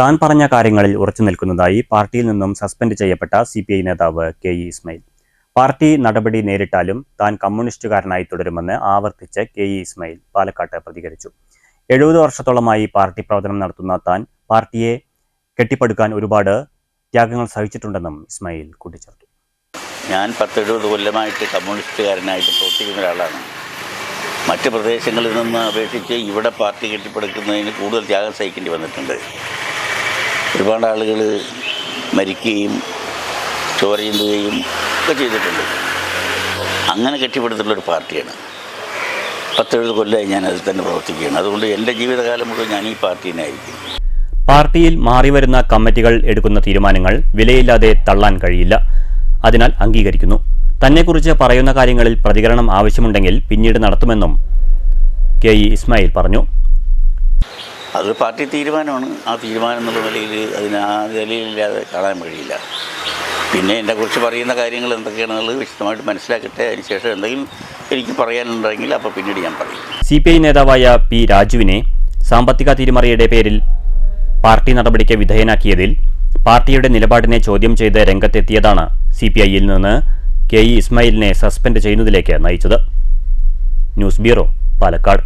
താൻ പറഞ്ഞ കാര്യങ്ങളിൽ ഉറച്ചു നിൽക്കുന്നതായി പാർട്ടിയിൽ നിന്നും സസ്പെൻഡ് ചെയ്യപ്പെട്ട CPI നേതാവ് KE ഇസ്മായിൽ. പാർട്ടി നടപടി നേരിട്ടാലും താൻ കമ്മ്യൂണിസ്റ്റുകാരനായി തുടരുമെന്ന് ആവർത്തിച്ച് KE ഇസ്മായിൽ പാലക്കാട്ട് പ്രതികരിച്ചു. 70 വർഷത്തോളമായി പാർട്ടി പ്രവർത്തനം നടത്തുന്ന താൻ പാർട്ടിയെ കെട്ടിപ്പടുക്കാൻ ഒരുപാട് ത്യാഗങ്ങൾ സഹിച്ചിട്ടുണ്ടെന്നും ഇസ്മായിൽ കൂട്ടിച്ചേർത്തു. ഞാൻ 10-70 കൊല്ലമായിട്ട് കമ്മ്യൂണിസ്റ്റുകാരനായിട്ട് പ്രവർത്തിക്കുന്ന ഒരാളാണ്. മറ്റ് പ്രദേശങ്ങളിൽ നിന്ന് അപേക്ഷിച്ച് ഇവിടെ പാർട്ടി കെട്ടിപ്പടുക്കുന്നതിന് കൂടുതൽ ത്യാഗം സഹിക്കേണ്ടി വന്നിട്ടുണ്ട്. ഒരുപാട് ആളുകൾ മരിക്കുകയും ചോര ചിന്തുകയും ഒക്കെ ചെയ്തിട്ടുണ്ട്. അങ്ങനെ കെട്ടിപ്പടുത്തുള്ളൊരു പാർട്ടിയാണ്. 10-70 കൊല്ലമായി ഞാൻ അതിൽ തന്നെ പ്രവർത്തിക്കുകയാണ്. അതുകൊണ്ട് എൻ്റെ ജീവിതകാലം മുഴുവൻ ഞാൻ ഈ പാർട്ടിനായിരിക്കും. പാർട്ടിയിൽ മാറിവരുന്ന കമ്മിറ്റികൾ എടുക്കുന്ന തീരുമാനങ്ങൾ വിലയില്ലാതെ തള്ളാൻ കഴിയില്ല. അതിനാൽ അംഗീകരിക്കുന്നു. തന്നെക്കുറിച്ച് പറയുന്ന കാര്യങ്ങളിൽ പ്രതികരണം ആവശ്യമുണ്ടെങ്കിൽ പിന്നീട് നടത്തുമെന്നും KE ഇസ്മായിൽ പറഞ്ഞു. അത് പാർട്ടി തീരുമാനമാണ്. ആ തീരുമാനം എന്നുള്ള നിലയിൽ അതിന് ആ നിലയിലില്ലാതെ കാണാൻ കഴിയില്ല. പിന്നെ എന്നെക്കുറിച്ച് പറയുന്ന കാര്യങ്ങൾ എന്തൊക്കെയാണെന്നുള്ളത് വിശദമായിട്ട് മനസ്സിലാക്കട്ടെ. അതിനുശേഷം എന്തെങ്കിലും എനിക്ക് പറയാനുണ്ടെങ്കിൽ അപ്പോൾ പിന്നീട് ഞാൻ പറയും. CPI നേതാവായ P. രാജുവിനെ സാമ്പത്തിക തിരിമറിയുടെ പേരിൽ പാർട്ടി നടപടിക്ക് വിധേയനാക്കിയതിൽ പാർട്ടിയുടെ നിലപാടിനെ ചോദ്യം ചെയ്ത് രംഗത്തെത്തിയതാണ് CPIയിൽ നിന്ന് KE ഇസ്മായിലിനെ സസ്പെൻഡ് ചെയ്യുന്നതിലേക്ക് നയിച്ചത്. News bureau, Palakkad.